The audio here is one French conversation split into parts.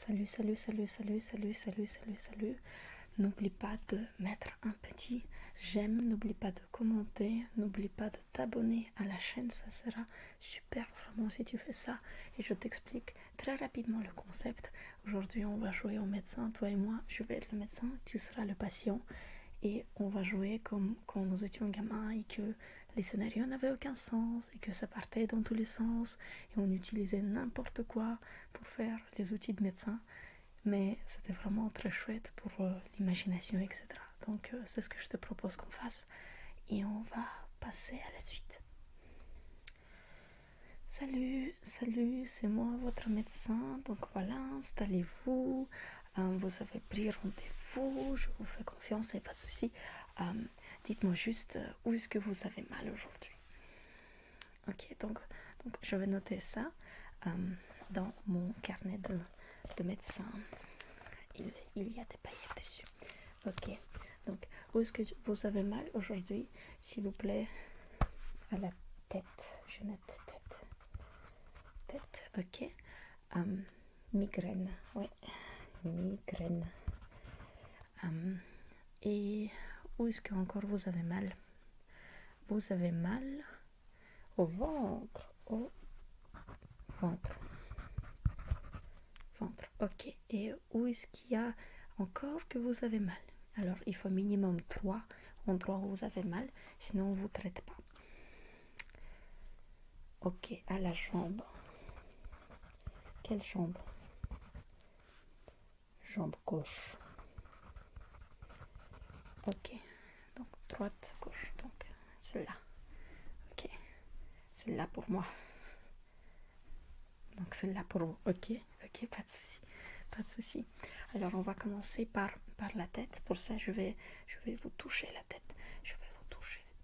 Salut, salut, salut, salut, salut, salut, salut, salut. N'oublie pas de mettre un petit j'aime, n'oublie pas de commenter, n'oublie pas de t'abonner à la chaîne, ça sera super vraiment si tu fais ça. Et je t'explique très rapidement le concept. Aujourd'hui, on va jouer au médecin, toi et moi. Je vais être le médecin, tu seras le patient. Et on va jouer comme quand nous étions gamins et que les scénarios n'avaient aucun sens et que ça partait dans tous les sens et on utilisait n'importe quoi pour faire les outils de médecin. Mais c'était vraiment très chouette pour l'imagination, etc. Donc c'est ce que je te propose qu'on fasse et on va passer à la suite. Salut, salut, c'est moi votre médecin. Donc voilà, installez-vous. Vous avez pris rendez-vous, je vous fais confiance et pas de souci. Dites-moi juste où est-ce que vous avez mal aujourd'hui. Ok, donc je vais noter ça dans mon carnet de médecin. Il y a des paillettes dessus. Ok, donc où est-ce que vous avez mal aujourd'hui, s'il vous plaît? À la tête, je note tête, ok. Migraine, oui, migraine. Et où est-ce que encore vous avez mal? Vous avez mal au ventre, ventre, ok. Et où est-ce qu'il y a encore que vous avez mal? Alors, il faut minimum 3 endroits où vous avez mal, sinon on ne vous traite pas. Ok, à la jambe. Quelle jambe? Jambe gauche. Ok, donc droite, gauche, donc celle-là. Ok, celle-là pour moi. Donc celle-là pour vous. Ok, pas de souci. Alors on va commencer par la tête. Pour ça, je vais vous toucher la tête. Je vais vous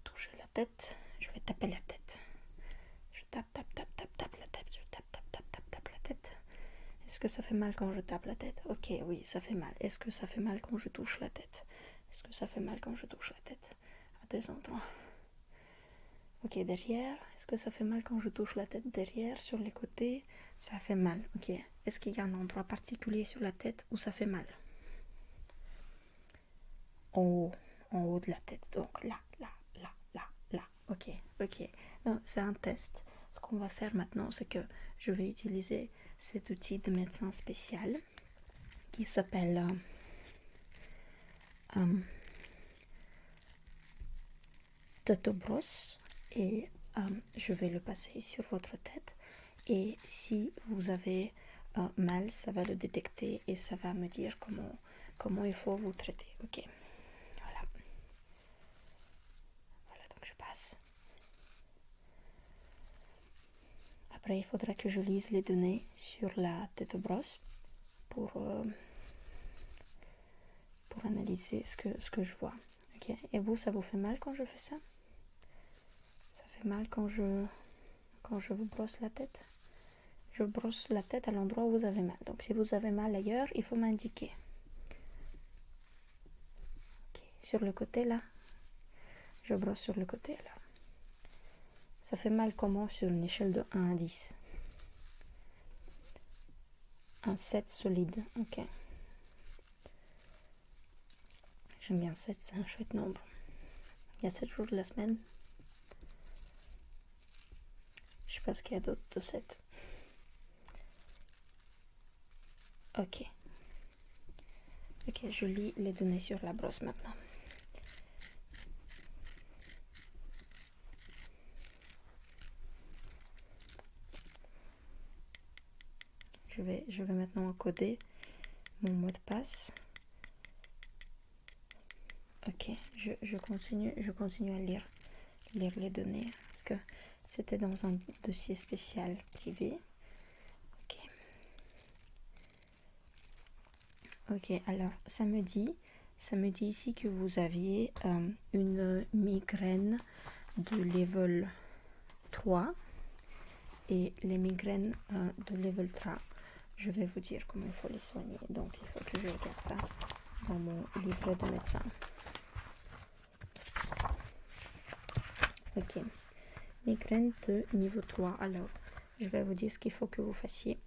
toucher la tête. Je vais taper la tête. Je tape la tête. Je tape la tête. Est-ce que ça fait mal quand je tape la tête? Ok, oui, ça fait mal. Est-ce que ça fait mal quand je touche la tête? Est-ce que ça fait mal quand je touche la tête? À des endroits. Ok, derrière. Est-ce que ça fait mal quand je touche la tête derrière, sur les côtés? Ça fait mal, ok. Est-ce qu'il y a un endroit particulier sur la tête où ça fait mal? En haut de la tête. Donc là. Ok. Non, c'est un test. Ce qu'on va faire maintenant, c'est que je vais utiliser cet outil de médecin spécial qui s'appelle Totobros et je vais le passer sur votre tête et si vous avez mal, ça va le détecter et ça va me dire comment il faut vous traiter. Ok, voilà, donc je passe. Après, il faudra que je lise les données sur la Totobros pour analyser ce que je vois. Ok, et vous, ça vous fait mal quand je fais ça? Ça fait mal quand je vous brosse la tête? Je brosse la tête à l'endroit où vous avez mal. Donc si vous avez mal ailleurs, il faut m'indiquer. Okay. Sur le côté là, je brosse sur le côté là. Ça fait mal comment sur une échelle de 1 à 10? Un 7 solide, ok. J'aime bien 7, c'est un chouette nombre. Il y a 7 jours de la semaine. Je sais pas ce qu'il y a d'autre de 7. Ok, je lis les données sur la brosse maintenant. Je vais maintenant encoder mon mot de passe. Ok, je continue à lire les données parce que c'était dans un dossier spécial privé. Ok, alors ça me dit ici que vous aviez une migraine de level 3 et les migraines de level 3. Je vais vous dire comment il faut les soigner. Donc il faut que je regarde ça dans mon livret de médecin. Ok, migraine de niveau 3. Alors, je vais vous dire ce qu'il faut que vous fassiez.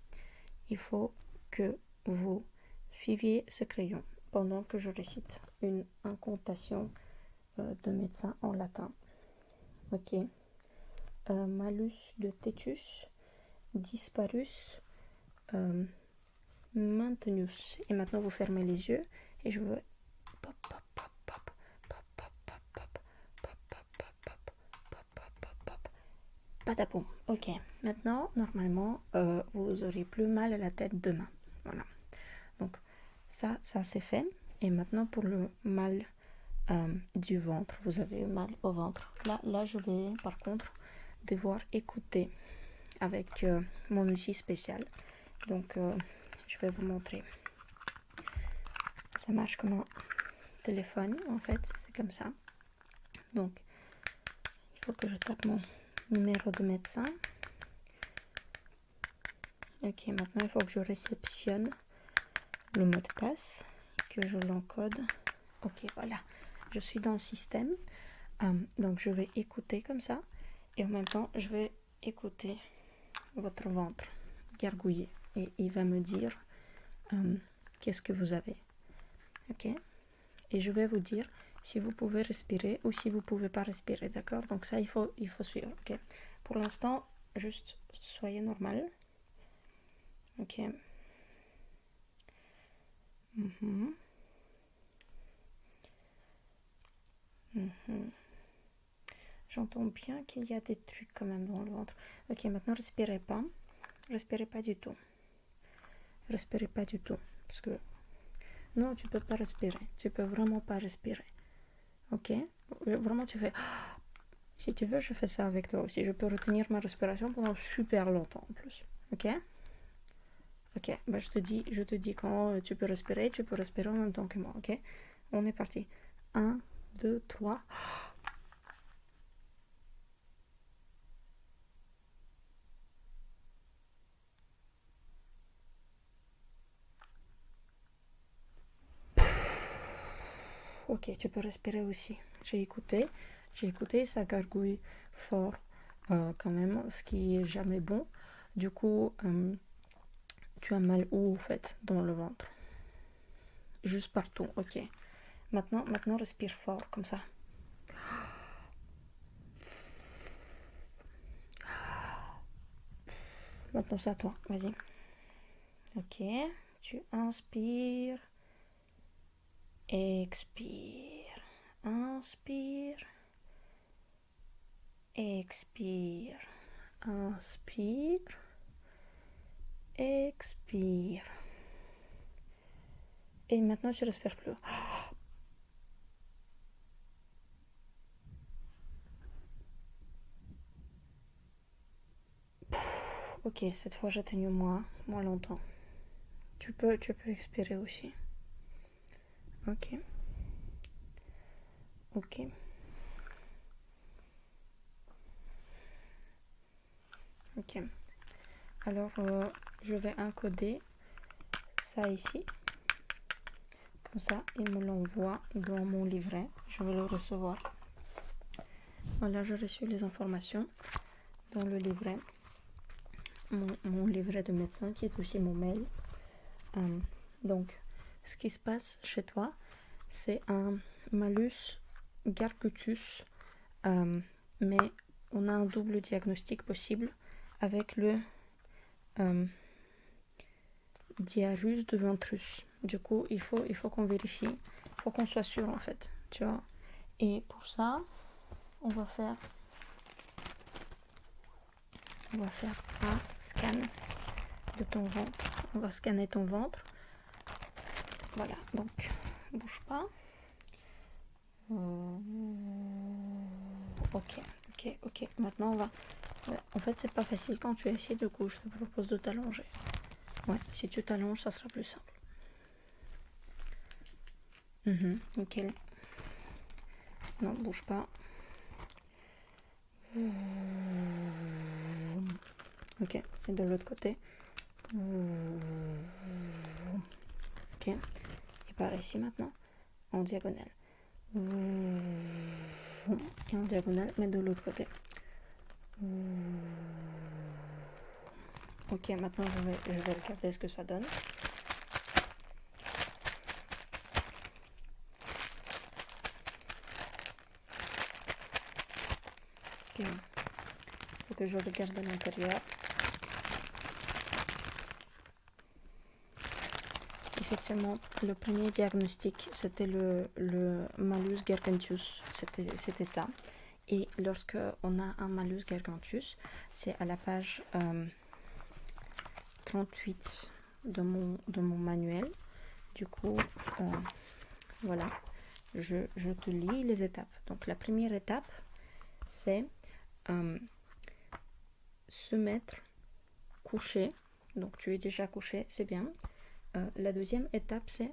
Il faut que vous suiviez ce crayon pendant que je récite une incantation de médecin en latin. Ok. Malus de Tétus, disparus, maintenus. Et maintenant vous fermez les yeux et je veux pop pop pop pop pop pop pop pop pop pop pop pop pop pop pop. Patapon. Ok. Maintenant normalement vous aurez plus mal à la tête demain. Voilà. Donc ça c'est fait. Et maintenant pour le mal du ventre, vous avez mal au ventre. Là je vais par contre devoir écouter avec mon outil spécial. Donc je vais vous montrer. Ça marche comme un téléphone en fait, c'est comme ça. Donc il faut que je tape mon numéro de médecin. Ok, maintenant il faut que je réceptionne le mot de passe, que je l'encode. Ok, voilà, je suis dans le système. Donc je vais écouter comme ça et en même temps je vais écouter votre ventre gargouiller et il va me dire qu'est-ce que vous avez. Ok, et je vais vous dire si vous pouvez respirer ou si vous pouvez pas respirer, d'accord? Donc ça il faut suivre. Ok, pour l'instant juste soyez normal. Ok. J'entends bien qu'il y a des trucs quand même dans le ventre. Ok, maintenant respirez pas du tout. Respirez pas du tout parce que non, tu peux pas respirer. Tu peux vraiment pas respirer. Ok? Vraiment, tu fais. Si tu veux, je fais ça avec toi aussi. Je peux retenir ma respiration pendant super longtemps en plus. Ok? Ok, bah je te dis quand tu peux respirer en même temps que moi. Ok? On est parti. 1, 2, 3. Ok, tu peux respirer aussi. J'ai écouté, ça gargouille fort quand même, ce qui est jamais bon. Du coup, tu as mal où en fait dans le ventre? Juste partout, ok. Maintenant respire fort comme ça. Maintenant c'est à toi, vas-y. Ok, tu inspires, expire, inspire, expire, inspire, expire. Et maintenant tu respires plus. Ok, cette fois j'ai tenu moins longtemps. Tu peux expirer aussi. Ok. Ok. Ok. Alors, je vais encoder ça ici. Comme ça, il me l'envoie dans mon livret. Je vais le recevoir. Voilà, j'ai reçu les informations dans le livret. Mon livret de médecin qui est aussi mon mail. Donc, ce qui se passe chez toi, c'est un malus gargutus, mais on a un double diagnostic possible avec le diarrhus de ventrus. Du coup, il faut qu'on vérifie, il faut qu'on soit sûr en fait, tu vois. Et pour ça, on va faire un scan de ton ventre. On va scanner ton ventre. Voilà, donc bouge pas. Ok. Maintenant, on va. En fait, c'est pas facile quand tu es assis, du coup, je te propose de t'allonger. Ouais, si tu t'allonges, ça sera plus simple. Nickel. Non, bouge pas. Ok, et de l'autre côté. Ok, et par ici maintenant, en diagonale. Et en diagonale, mais de l'autre côté. Ok, maintenant je vais regarder ce que ça donne. faut que je regarde à l'intérieur. Effectivement, le premier diagnostic, c'était le malus gargantius, c'était ça. Et lorsque on a un malus gargantius, c'est à la page 38 de mon manuel. Du coup, voilà, je te lis les étapes. Donc la première étape, c'est se mettre couché. Donc tu es déjà couché, c'est bien. La deuxième étape, c'est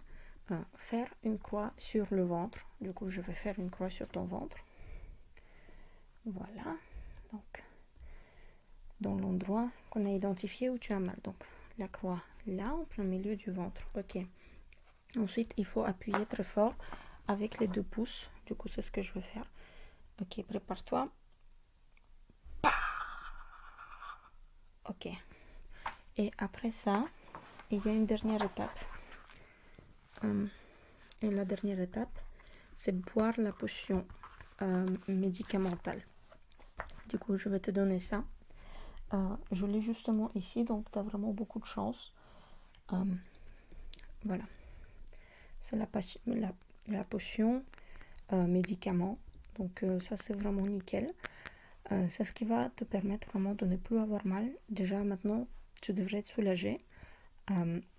faire une croix sur le ventre. Du coup, je vais faire une croix sur ton ventre. Voilà. Donc, dans l'endroit qu'on a identifié où tu as mal. Donc, la croix là, en plein milieu du ventre. Ok. Ensuite, il faut appuyer très fort avec les 2 pouces. Du coup, c'est ce que je vais faire. Ok, prépare-toi. Ok. Et après ça, il y a une dernière étape. Et la dernière étape, c'est boire la potion médicamentale. Du coup, je vais te donner ça. Je l'ai justement ici, donc tu as vraiment beaucoup de chance. Voilà. C'est la potion médicament. Donc ça, c'est vraiment nickel. C'est ce qui va te permettre vraiment de ne plus avoir mal. Déjà, maintenant, tu devrais être soulagé.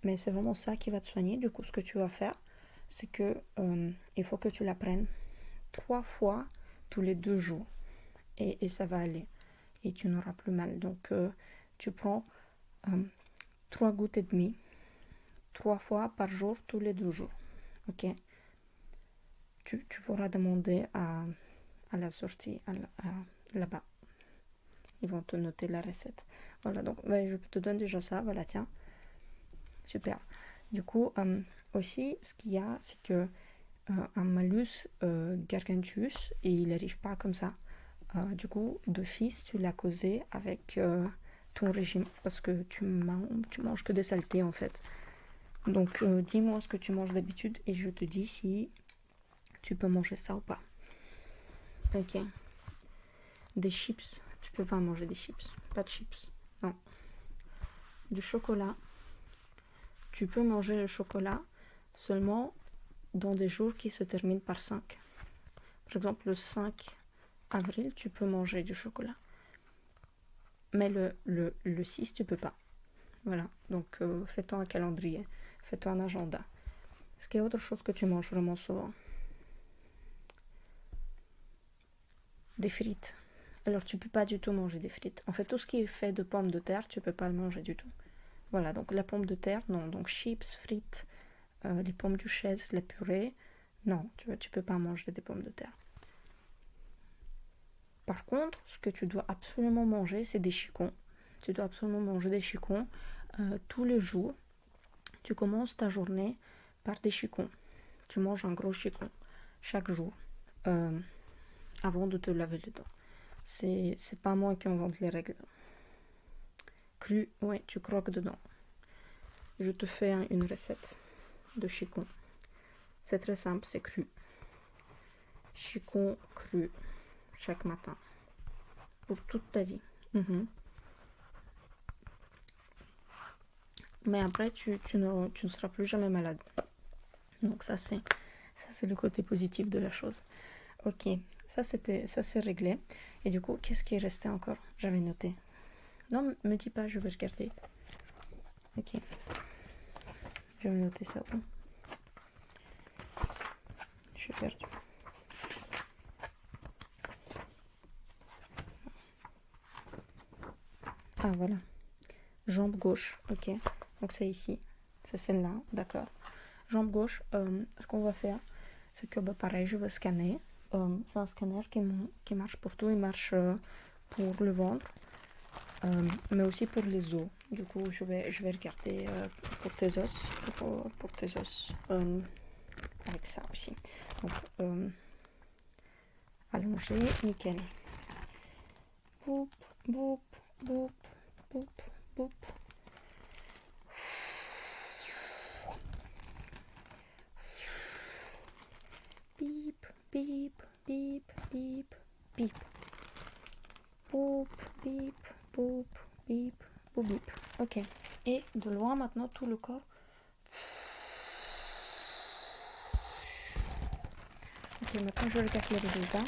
Mais c'est vraiment ça qui va te soigner. Du coup, ce que tu vas faire, c'est que il faut que tu la prennes 3 fois tous les 2 jours. Et ça va aller. Et tu n'auras plus mal. Donc, tu prends 3 gouttes et demie 3 fois par jour, tous les 2 jours. Ok? Tu pourras demander à la sortie, là-bas. Ils vont te noter la recette. Voilà, donc je te donne déjà ça. Voilà, tiens. Super. Du coup, aussi, ce qu'il y a, c'est que un malus gargantius, il n'arrive pas comme ça. Du coup, d'office, tu l'as causé avec ton régime parce que tu manges que des saletés en fait. Donc, dis-moi ce que tu manges d'habitude et je te dis si tu peux manger ça ou pas. Ok. Des chips, tu peux pas manger des chips. Pas de chips. Non. Du chocolat, tu peux manger le chocolat seulement dans des jours qui se terminent par 5. Par exemple, le 5 avril, tu peux manger du chocolat. Mais le 6, tu peux pas. Voilà. Donc, fais-toi un calendrier. Fais-toi un agenda. Est-ce qu'il y a autre chose que tu manges vraiment souvent? Des frites. Alors, tu peux pas du tout manger des frites. En fait, tout ce qui est fait de pommes de terre, tu peux pas le manger du tout. Voilà, donc la pomme de terre, non. Donc, chips, frites, les pommes duchesse, la purée, non, tu peux pas manger des pommes de terre. Par contre, ce que tu dois absolument manger, c'est des chicons. Tu dois absolument manger des chicons tous les jours. Tu commences ta journée par des chicons. Tu manges un gros chicon chaque jour avant de te laver les dents. C'est pas moi qui invente les règles. Cru, ouais, tu croques dedans. Je te fais une recette de chicon. C'est très simple, c'est cru. Chicon cru chaque matin. Pour toute ta vie. Mais après, tu ne seras plus jamais malade. Donc ça c'est le côté positif de la chose. Ok, ça c'est réglé. Et du coup, qu'est-ce qui est resté encore? J'avais noté. Non, me dis pas, je vais regarder. Ok. Je vais noter ça. Je suis perdue. Ah voilà. Jambe gauche, ok. Donc c'est ici. C'est celle-là, d'accord. Jambe gauche, ce qu'on va faire, c'est que pareil, je vais scanner. C'est un scanner qui marche pour tout. Il marche pour le ventre, mais aussi pour les os. Du coup, je vais regarder pour tes os, pour tes os, avec ça aussi. Donc, allongé, nickel. Boop, boop, boop, boop, boop. Beep, beep, beep, beep, beep. bip. Ok. Et de loin maintenant, tout le corps. Ok, maintenant je regarde les résultats.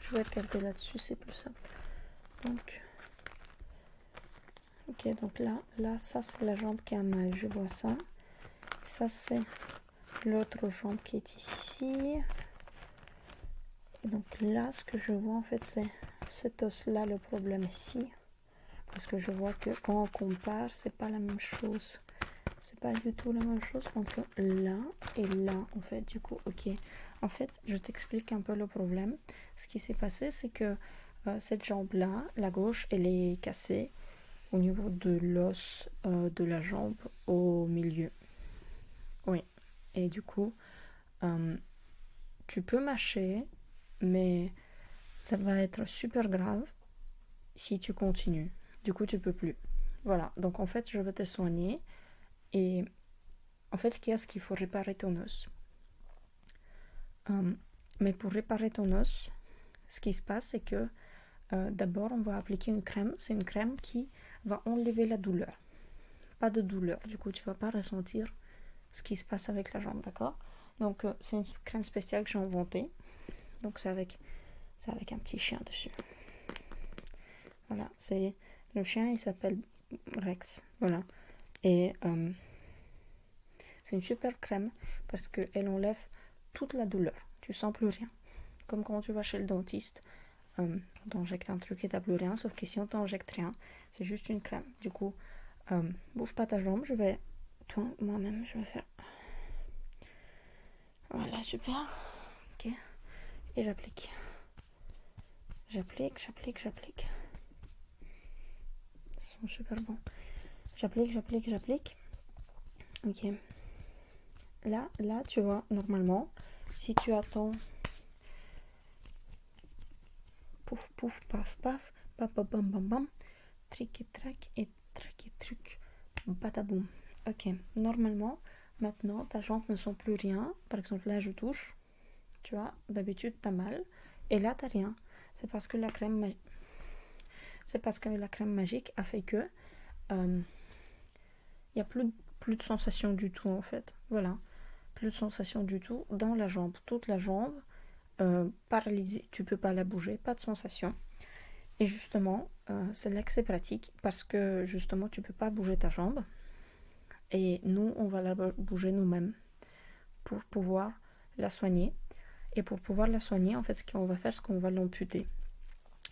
Je vais regarder là-dessus, c'est plus simple. Donc, ok, donc là, ça c'est la jambe qui a mal, je vois ça. Ça c'est l'autre jambe qui est ici. Et donc là, ce que je vois en fait, c'est cet os-là, le problème ici. Parce que je vois que quand on compare, c'est pas la même chose. C'est pas du tout la même chose entre là et là, en fait. Du coup, ok. En fait, je t'explique un peu le problème. Ce qui s'est passé, c'est que cette jambe-là, la gauche, elle est cassée au niveau de l'os de la jambe au milieu. Oui. Et du coup, tu peux mâcher, mais ça va être super grave si tu continues. Du coup, tu peux plus. Voilà. Donc, en fait, je vais te soigner. Et en fait, ce qu'il y a, c'est qu'il faut réparer ton os. Mais pour réparer ton os, ce qui se passe, c'est que d'abord, on va appliquer une crème. C'est une crème qui va enlever la douleur. Pas de douleur. Du coup, tu vas pas ressentir ce qui se passe avec la jambe, d'accord? Donc, c'est une crème spéciale que j'ai inventée. Donc, c'est avec un petit chien dessus. Voilà, c'est le chien, il s'appelle Rex. Voilà. Et c'est une super crème parce qu'elle enlève toute la douleur. Tu sens plus rien. Comme quand tu vas chez le dentiste, on t'injecte un truc et t'as plus rien. Sauf que si on t'injecte rien, c'est juste une crème. Du coup, bouge pas ta jambe. Moi-même, je vais faire. Voilà, super. Ok. Et j'applique. J'applique. Ils sont super bons. J'applique. Ok. Là, tu vois, normalement, si tu attends. Pouf, pouf, paf, paf, paf, bam, bam, bam, tric et trac et trac et truc, bataboum. Ok, normalement, maintenant, ta jambe ne sent plus rien. Par exemple, là, je touche, tu vois, d'habitude, t'as mal, et là, t'as rien. C'est parce que la crème magique a fait que il y a plus de sensation du tout, en fait. Voilà, plus de sensation du tout dans la jambe. Toute la jambe, paralysée, tu peux pas la bouger, pas de sensation. Et justement, c'est là que c'est pratique parce que justement, tu peux pas bouger ta jambe. Et nous, on va la bouger nous-mêmes pour pouvoir la soigner. Et pour pouvoir la soigner, en fait, ce qu'on va faire, c'est qu'on va l'amputer.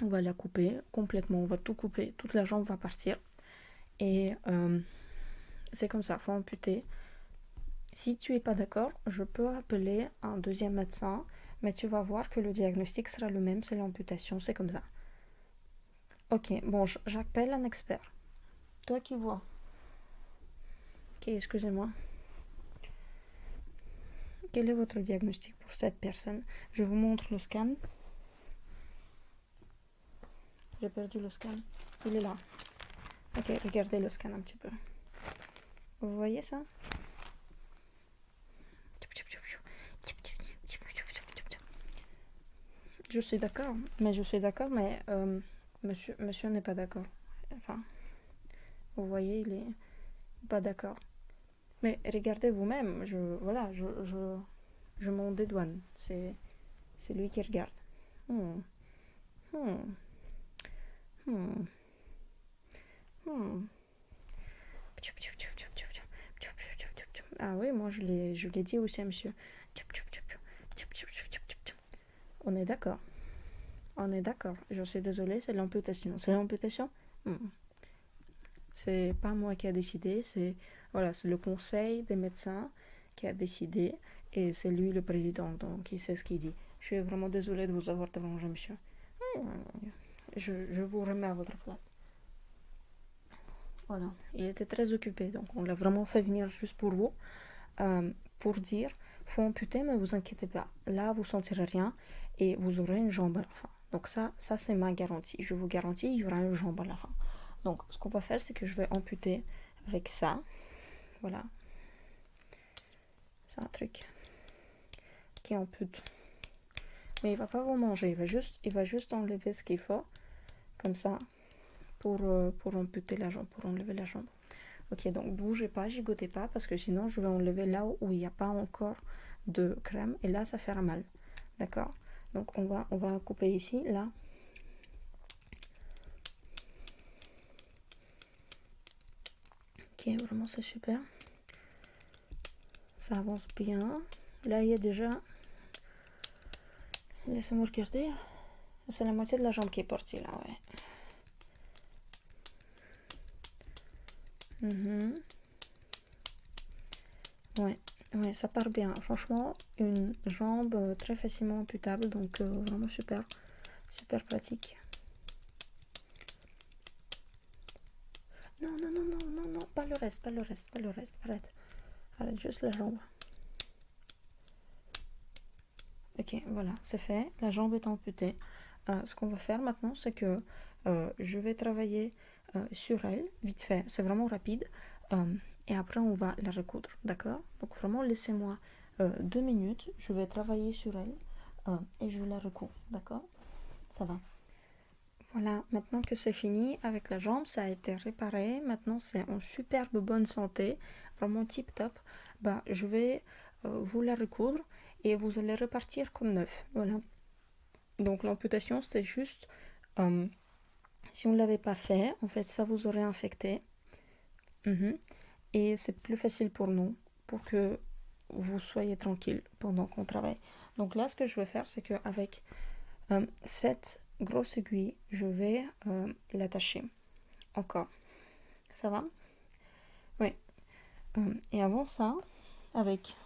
On va la couper complètement, on va tout couper, toute la jambe va partir. Et c'est comme ça, il faut amputer. Si tu n'es pas d'accord, je peux appeler un deuxième médecin, mais tu vas voir que le diagnostic sera le même, c'est l'amputation, c'est comme ça. Ok, bon, j'appelle un expert. Toi qui vois. Ok, excusez-moi. Quel est votre diagnostic pour cette personne? Je vous montre le scan. J'ai perdu le scan. Il est là. Ok, regardez le scan un petit peu. Vous voyez ça? Je suis d'accord, mais monsieur n'est pas d'accord. Enfin, vous voyez, il est pas d'accord. Mais regardez vous-même, je m'en dédouane. C'est lui qui regarde. Hmm. Hmm. Hmm. Hmm. Ah oui, moi je l'ai dit aussi à monsieur. On est d'accord. Je suis désolée, c'est l'amputation. C'est l'amputation. C'est pas moi qui a décidé, c'est le conseil des médecins qui a décidé et c'est lui le président, donc il sait ce qu'il dit. Je suis vraiment désolée de vous avoir dérangé, monsieur. Je vous remets à votre place. Voilà, il était très occupé, donc on l'a vraiment fait venir juste pour vous, pour dire faut amputer, mais vous inquiétez pas. Là, vous sentirez rien et vous aurez une jambe à la fin. Donc ça c'est ma garantie. Je vous garantis, il y aura une jambe à la fin. Donc, ce qu'on va faire, c'est que je vais amputer avec ça. Voilà. C'est un truc qui ampute. Mais il va pas vous manger. Il va juste enlever ce qu'il faut. Comme ça. Pour amputer la jambe. Pour enlever la jambe. Ok, donc bougez pas, gigotez pas. Parce que sinon, je vais enlever là où il n'y a pas encore de crème. Et là, ça fera mal. D'accord? Donc, on va couper ici, là. Ok, vraiment, c'est super. Ça avance bien. Là, il y a déjà... Laissez-moi regarder. C'est la moitié de la jambe qui est partie, là, ouais. Ouais, ça part bien. Franchement, une jambe très facilement amputable. Donc, vraiment super. Super pratique. Non, pas le reste. Arrête. Arrête juste la jambe. Ok, voilà, c'est fait. La jambe est amputée. Ce qu'on va faire maintenant, c'est que je vais travailler sur elle, vite fait. C'est vraiment rapide. Et après, on va la recoudre, d'accord? Donc, vraiment, laissez-moi 2 minutes. Je vais travailler sur elle et je la recouvre, d'accord? Ça va. Voilà, maintenant que c'est fini avec la jambe, ça a été réparé. Maintenant, c'est en superbe bonne santé, vraiment tip top. Bah, je vais vous la recoudre et vous allez repartir comme neuf. Voilà. Donc, l'amputation, c'était juste si on ne l'avait pas fait, en fait, ça vous aurait infecté. Et c'est plus facile pour nous, pour que vous soyez tranquille pendant qu'on travaille. Donc là, ce que je vais faire, c'est qu'avec cette grosse aiguille, je vais l'attacher. Encore. Ça va? Oui. Et avant ça, avec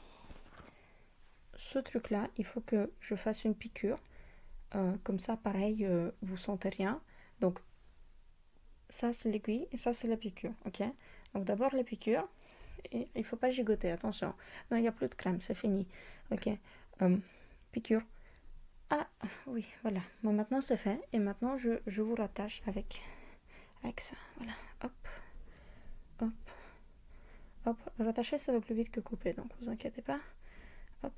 ce truc-là, il faut que je fasse une piqûre. Comme ça, pareil, vous sentez rien. Donc, ça, c'est l'aiguille et ça, c'est la piqûre. Ok? Donc, d'abord, la piqûre. Et il faut pas gigoter, attention. Non, il n'y a plus de crème, c'est fini. Ok. Piqûre. Ah, oui, voilà. Bon, maintenant, c'est fait. Et maintenant, je vous rattache avec ça. Voilà. Hop. Rattacher, ça va plus vite que couper, donc vous inquiétez pas. Hop.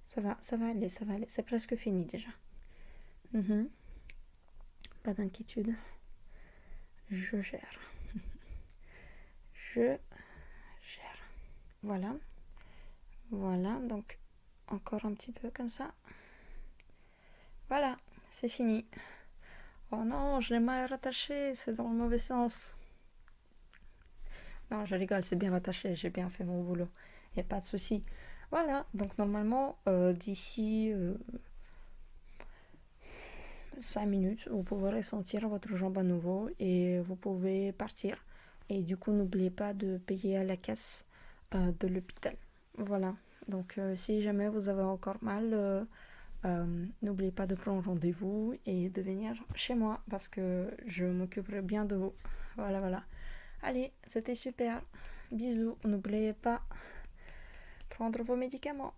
Ça va aller. C'est presque fini déjà. Pas d'inquiétude. Je gère. Voilà. Donc encore un petit peu comme ça. Voilà, c'est fini. Oh non, je l'ai mal rattaché, c'est dans le mauvais sens. Non, je rigole, c'est bien rattaché, j'ai bien fait mon boulot. Il n'y a pas de souci. Voilà, donc normalement, d'ici 5 minutes, vous pouvez ressentir votre jambe à nouveau et vous pouvez partir. Et du coup, n'oubliez pas de payer à la caisse de l'hôpital. Voilà, donc si jamais vous avez encore mal, n'oubliez pas de prendre rendez-vous et de venir chez moi parce que je m'occuperai bien de vous. Voilà. Allez, c'était super. Bisous. N'oubliez pas de prendre vos médicaments.